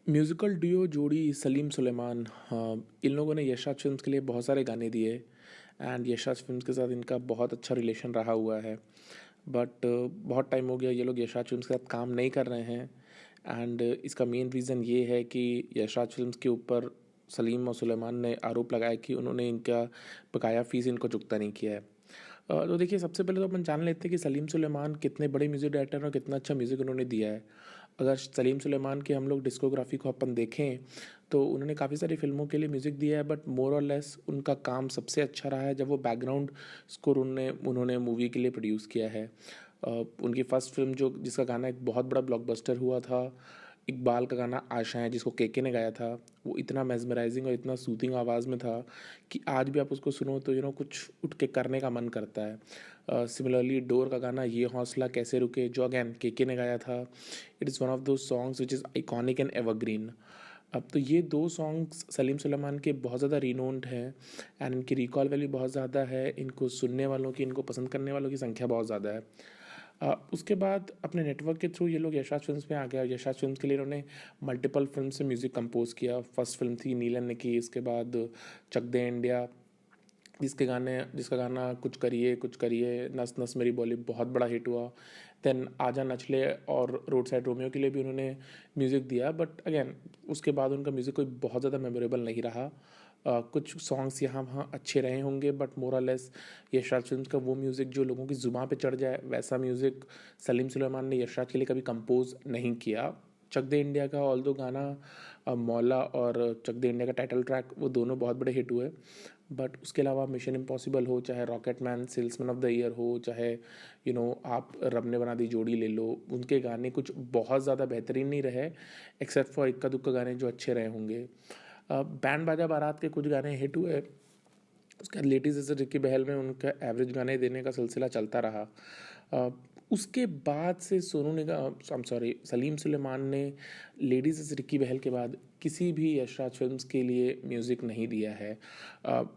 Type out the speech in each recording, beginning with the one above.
Musical Duo जोड़ी सलीम सुलेमान, हाँ, इन लोगों ने यशराज फिल्म्स के लिए बहुत सारे गाने दिए एंड यशराज फिल्म्स के साथ इनका बहुत अच्छा रिलेशन रहा हुआ है। बट बहुत टाइम हो गया ये लोग यशराज फिल्म्स के साथ काम नहीं कर रहे हैं। एंड इसका मेन रीज़न ये है कि यशराज फिल्म्स के ऊपर सलीम और सुलेमान ने आरोप लगाया कि उन्होंने इनका बकाया फ़ीस इनको चुकता नहीं किया है। तो देखिए, सबसे पहले तो अपन जान लेते हैं कि सलीम सुलेमान कितने बड़े म्यूज़िक डायरेक्टर हैं और कितना अच्छा म्यूज़िक उन्होंने दिया है। अगर सलीम सुलेमान की हम लोग डिस्कोग्राफी को अपन देखें तो उन्होंने काफ़ी सारी फिल्मों के लिए म्यूज़िक दिया है, बट मोर और लेस उनका काम सबसे अच्छा रहा है जब वो बैकग्राउंड स्कोर उन्होंने उन्होंने मूवी के लिए प्रोड्यूस किया है। उनकी फ़र्स्ट फिल्म जो जिसका गाना एक बहुत बड़ा ब्लॉकबस्टर हुआ था, इकबाल का गाना आशाएं, जिसको केके ने गाया था, वो इतना मेस्मराइजिंग और इतना सूथिंग आवाज़ में था कि आज भी आप उसको सुनो तो कुछ उठ के करने का मन करता है। सिमिलरली डोर का गाना ये हौसला कैसे रुके, जो अगैन केके ने गाया था, it is one of those songs which is iconic and evergreen. अब तो ये दो सॉन्ग्स सलीम सुलेमान के बहुत ज़्यादा रिनोन्ड हैं एंड इनकी रिकॉल वैल्यू बहुत ज़्यादा है, इनको सुनने वालों की, इनको पसंद करने वालों की संख्या बहुत ज़्यादा है। उसके बाद अपने नेटवर्क के थ्रू ये लोग यशराज फिल्म्स में आ गए और यशराज फिल्म्स के लिए इन्होंने मल्टीपल फिल्म से म्यूज़िक कंपोज किया। फर्स्ट फिल्म थी नीलन ने की, इसके बाद चक दे इंडिया, जिसका गाना कुछ करिए नस नस मेरी बोली बहुत बड़ा हिट हुआ। देन आजा नचले और रोड साइड रोमियो के लिए भी उन्होंने म्यूज़िक दिया, बट अगेन उसके बाद उनका म्यूज़िक कोई बहुत ज़्यादा मेमोरेबल नहीं रहा। कुछ सॉन्ग्स यहाँ वहाँ अच्छे रहे होंगे, बट मोर और लेस यशराज फिल्म्स का वो म्यूज़िक जो लोगों की ज़ुबान पे चढ़ जाए वैसा म्यूज़िक सलीम सुलेमान ने यशराज के लिए कभी कंपोज नहीं किया। चक दे इंडिया का ऑल दो गाना, मौला और चक दे इंडिया का टाइटल ट्रैक, वो दोनों बहुत बड़े हिट हुए, बट उसके अलावा मिशन इम्पॉसिबल हो, चाहे rocket man salesman of the year हो, चाहे आप रब ने बना दी जोड़ी ले लो, उनके गाने कुछ बहुत ज़्यादा बेहतरीन नहीं रहे, एक्सेप्ट फॉर इक्का दुक्का गाने जो अच्छे रहे होंगे। बैंड बाजा बारात के कुछ गाने हिट हुए, उसके बाद लेडीज़ जैसे रिकी बहल में उनका एवरेज गाने देने का सिलसिला चलता रहा। उसके बाद से Sonu Nigam, I am sorry, Salim Sulaiman ने लेडीज़ जैसे रिकी बहल के बाद किसी भी यशराज फिल्म्स के लिए म्यूज़िक नहीं दिया है।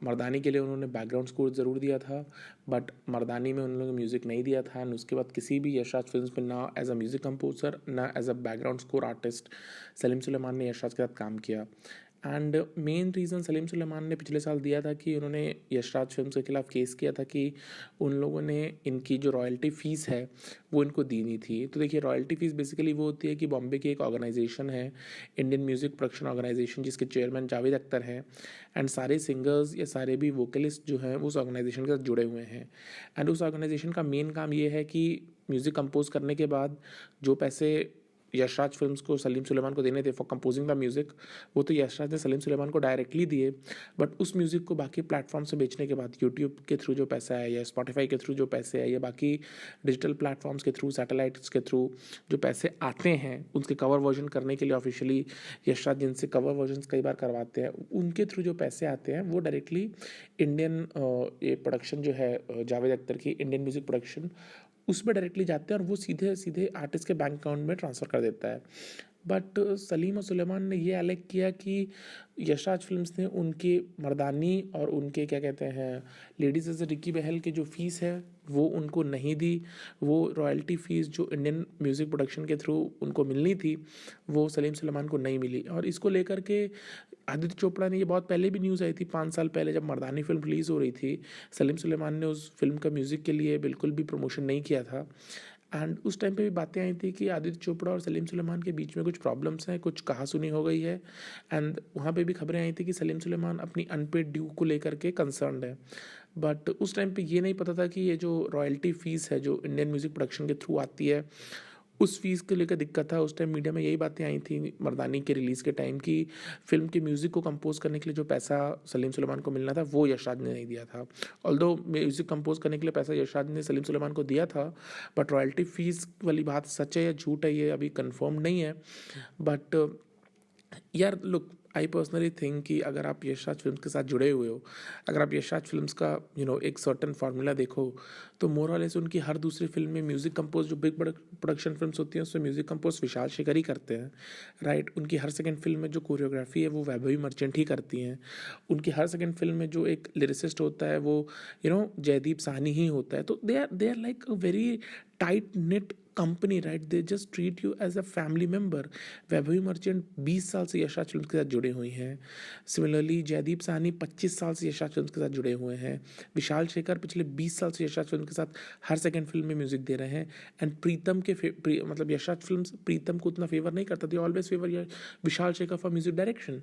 मर्दानी के लिए उन्होंने बैकग्राउंड स्कोर ज़रूर दिया था, बट मर्दानी में उन लोगों ने म्यूज़िक नहीं दिया था एंड उसके बाद किसी भी यशराज फिल्म्स में ना एज अ म्यूज़िक कंपोजर ना as a background score artist Salim Sulaiman ने यशराज के साथ काम किया। And main reason Salim Sulaiman ने पिछले साल दिया था कि उन्होंने यशराज फिल्म्स के खिलाफ केस किया था कि उन लोगों ने इनकी जो रॉयल्टी फ़ीस है वो इनको दी नहीं थी। तो देखिए, रॉयल्टी फ़ीस बेसिकली वो होती है कि बॉम्बे की एक ऑर्गेनाइजेशन है, इंडियन म्यूज़िक प्रोडक्शन ऑर्गेनाइजेशन, जिसके चेयरमैन जावेद अख्तर हैं, एंड सारे सिंगर्स या सारे भी वोकलिस्ट जो हैं उस ऑर्गेनाइजेशन के साथ जुड़े हुए हैं। एंड उस ऑर्गेनाइजेशन का मेन काम ये है कि म्यूज़िक कंपोज करने के बाद जो पैसे यशराज फिल्म्स को सलीम सुलेमान को देने थे फॉर कंपोजिंग द म्यूज़िक, वो तो यशराज ने सलीम सुलेमान को डायरेक्टली दिए, बट उस म्यूज़िक को बाकी प्लेटफॉर्म से बेचने के बाद यूट्यूब के थ्रू जो पैसा है या स्पॉटिफाई के थ्रू जो पैसे है या बाकी डिजिटल प्लेटफॉर्म्स के थ्रू, सैटेलाइट्स के थ्रू जो पैसे आते हैं उनके कवर वर्जन करने के लिए, ऑफिशियली यशराज जिनसे कवर वर्जन कई बार करवाते हैं, उनके थ्रू जो पैसे आते हैं वो डायरेक्टली इंडियन ये प्रोडक्शन जो है जावेद अख्तर की इंडियन म्यूज़िक प्रोडक्शन, उसमें डायरेक्टली जाते हैं और वो सीधे सीधे आर्टिस्ट के बैंक अकाउंट में ट्रांसफ़र कर देता है। बट सलीम और सुलेमान ने ये अलग किया कि यशराज फिल्म्स ने उनके मर्दानी और उनके क्या कहते हैं लेडीज़ एज रिकी बहल की जो फ़ीस है वो उनको नहीं दी। वो रॉयल्टी फ़ीस जो इंडियन म्यूज़िक प्रोडक्शन के थ्रू उनको मिलनी थी वो सलीम सुलेमान को नहीं मिली। और इसको लेकर के आदित्य चोपड़ा ने, ये बहुत पहले भी न्यूज़ आई थी 5 साल पहले जब मर्दानी फिल्म रिलीज़ हो रही थी, सलीम सुलेमान ने उस फिल्म का म्यूज़िक के लिए बिल्कुल भी प्रमोशन नहीं किया था। एंड उस टाइम पे भी बातें आई थी कि आदित्य चोपड़ा और सलीम सुलेमान के बीच में कुछ प्रॉब्लम्स हैं, कुछ कहासुनी हो गई है। एंड वहाँ पे भी खबरें आई थी कि सलीम सुलेमान अपनी अनपेड ड्यू को लेकर के कंसर्न्ड है। बट उस टाइम पे ये नहीं पता था कि ये जो रॉयल्टी फ़ीस है जो इंडियन म्यूज़िक प्रोडक्शन के थ्रू आती है, उस फ़ीस को लेकर दिक्कत था। उस टाइम मीडिया में यही बातें आई थी मर्दानी के रिलीज़ के टाइम की फ़िल्म के म्यूज़िक को कंपोज़ करने के लिए जो पैसा सलीम सुलेमान को मिलना था वो यशराज ने नहीं दिया था। ऑल्दो म्यूज़िक कंपोज़ करने के लिए पैसा यशराज ने सलीम सुलेमान को दिया था, बट रॉयल्टी फ़ीस वाली बात सच है या झूठ है ये अभी कन्फर्म नहीं है। बट यार लुक, आई पर्सनली थिंक कि अगर आप यशराज फिल्म्स के साथ जुड़े हुए हो, अगर आप यशराज फिल्म्स का एक सर्टेन फार्मूला देखो, तो मोर और लेस उनकी हर दूसरी फिल्म में म्यूज़िक कंपोज, जो बिग प्रोडक्शन फिल्म्स होती हैं उसमें म्यूज़िक कंपोज विशाल शेखर ही करते हैं, राइट। उनकी हर सेकंड फिल्म में जो कोरियोग्राफी है वो वैभवी मर्चेंट ही करती हैं। उनकी हर सेकंड फिल्म में जो एक लिरिसिस्ट होता है वो जयदीप साहनी ही होता है। तो they are like a very tight knit company, right? They just treat you as a family member. Vaibhavi Merchant 20 साल से यश राज फिल्म्स के साथ जुड़े हुए हैं। सिमिलरली जयदीप साहनी 25 साल से यश राज फिल्म्स के साथ जुड़े हुए हैं। विशाल शेखर पिछले 20 साल से यश राज फिल्म के साथ हर सेकंड फिल्म में म्यूजिक दे रहे हैं। एंड प्रीतम के मतलब यश राज फिल्म्स प्रीतम को उतना फेवर नहीं करता, they always favour Vishal Shekhar for music direction.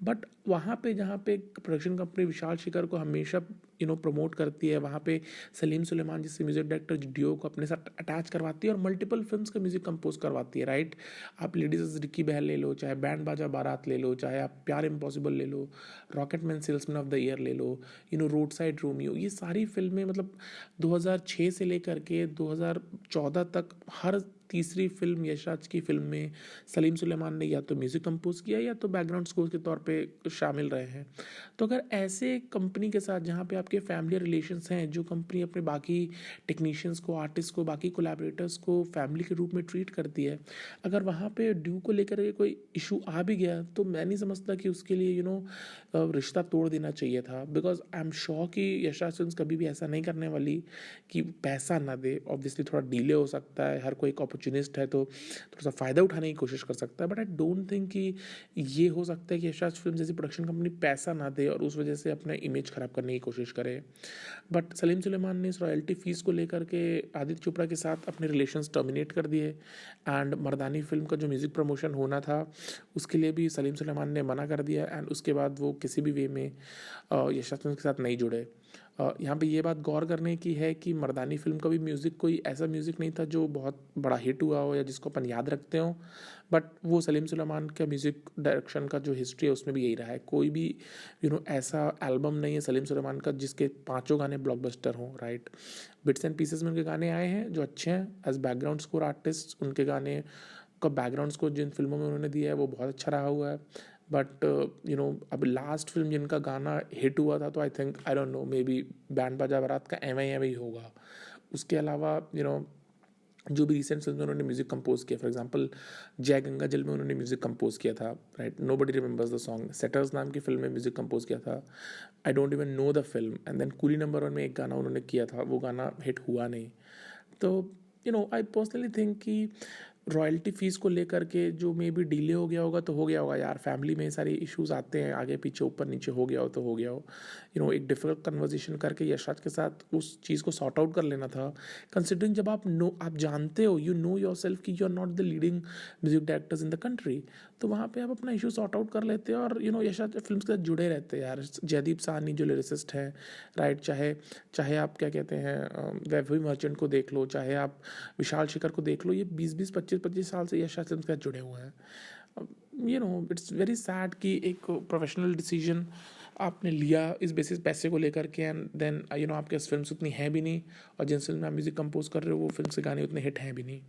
But वहाँ पे जहाँ पे प्रोडक्शन कंपनी विशाल शेखर को हमेशा प्रमोट करती है, वहाँ पे सलीम सुलेमान जैसे म्यूजिक डायरेक्टर डियो को अपने साथ अटैच करवाती है और मल्टीपल फिल्म्स का म्यूजिक कंपोज करवाती है, राइट? आप लेडीज रिक्की बहल ले लो, चाहे बैंड बाजा बारात ले लो, चाहे आप प्यार इम्पॉसिबल ले लो, rocketman salesman of the year ले लो, रोड साइड रोमियो, ये सारी फिल्में मतलब 2006 से लेकर के 2014 तक हर तीसरी फिल्म यशराज की फिल्म में सलीम सुलेमान ने या तो म्यूज़िक कंपोज किया या तो बैकग्राउंड स्कोर के तौर पे शामिल रहे हैं। तो अगर ऐसे कंपनी के साथ जहाँ पे आपके फैमिली रिलेशंस हैं, जो कंपनी अपने बाकी टेक्नीशियंस को, आर्टिस्ट को, बाकी कोलैबोरेटर्स को फैमिली के रूप में ट्रीट करती है, अगर वहाँ पे ड्यू को लेकर के कोई इशू आ भी गया तो मैं नहीं समझता कि उसके लिए रिश्ता तोड़ देना चाहिए था। बिकॉज आई एम श्योर कि यशराज फिल्म्स कभी भी ऐसा नहीं करने वाली कि पैसा ना दे। ऑब्वियसली थोड़ा डिले हो सकता है, हर कोई एक अपॉर्चुनिस्ट है तो थोड़ा सा फ़ायदा उठाने की कोशिश कर सकता है, बट आई डोंट थिंक कि ये हो सकता है कि यशराज फिल्म जैसी प्रोडक्शन कंपनी पैसा ना दे और उस वजह से अपना इमेज ख़राब करने की कोशिश करे। बट सलीम सुलेमान ने इस रॉयल्टी फ़ीस को लेकर के आदित्य चोपड़ा के साथ अपने रिलेशंस टर्मिनेट कर दिए। एंड मर्दानी फिल्म का जो म्यूज़िक प्रमोशन होना था उसके लिए भी सलीम सुलेमान ने मना कर दिया। एंड उसके बाद वो किसी भी वे में यशराज फिल्म के साथ नहीं जुड़े। यहाँ पे ये बात गौर करने की है कि मर्दानी फिल्म का भी म्यूज़िक कोई ऐसा म्यूज़िक नहीं था जो बहुत बड़ा हिट हुआ हो या जिसको अपन याद रखते हो, बट वो सलीम सुलेमान का म्यूज़िक डायरेक्शन का जो हिस्ट्री है उसमें भी यही रहा है। कोई भी ऐसा एल्बम नहीं है सलीम सुलेमान का जिसके पांचों गाने ब्लॉकबस्टर हों, राइट? बिट्स एंड पीसेस में उनके गाने आए हैं जो अच्छे हैं। एज बैकग्राउंड स्कोर आर्टिस्ट उनके गाने का बैकग्राउंड स्कोर जिन फिल्मों में उन्होंने दिया है वो बहुत अच्छा रहा हुआ है। बट अब लास्ट फिल्म जिनका गाना हिट हुआ था तो I think, I don't know, may be band बाजा बारात का एम ही होगा। उसके अलावा जो भी रिसेंट फिल्म में उन्होंने म्यूज़िक कंपोज किया, फॉर एग्जांपल जय गंगा जल में उन्होंने म्यूज़िक कंपोज किया था, right? Nobody remembers the song. Setters नाम की फिल्म में म्यूज़िक कंपोज किया था, I don't even know the film. And then Coolie number 1 में एक गाना उन्होंने किया था, वो गाना हिट हुआ नहीं। तो आई पर्सनली थिंक कि रॉयल्टी फ़ीस को लेकर के जो मे बी डिले हो गया होगा तो हो गया होगा यार, फैमिली में सारे इश्यूज आते हैं, आगे पीछे ऊपर नीचे हो गया हो तो हो गया हो। एक डिफिकल्ट कन्वर्जेशन करके यशराज के साथ उस चीज़ को सॉर्ट आउट कर लेना था। कंसिडरिंग जब आप जानते हो, यू नो योर सेल्फ कि you are not the leading music directors in the country, तो वहाँ पे आप अपना इशू सॉर्ट आउट कर लेते हैं और यशराज फिल्म के साथ जुड़े रहते हैं यार। जयदीप साहनी जो लिरिसिस्ट हैं, राइट, चाहे चाहे आप क्या कहते हैं वैभवी मर्चेंट को देख लो, चाहे आप विशाल शेखर को देख लो, ये 20-20 25-25 साल से यशराज फिल्म के साथ जुड़े हुए हैं। इट्स वेरी सैड कि एक प्रोफेशनल डिसीजन आपने लिया इस बेसिस पैसे को लेकर के, एंड देन आपके फिल्म उतनी हैं भी नहीं और जिन फिल्म में आप म्यूज़िक कंपोज कर रहे हो वो फिल्म से गाने उतने हिट हैं भी नहीं।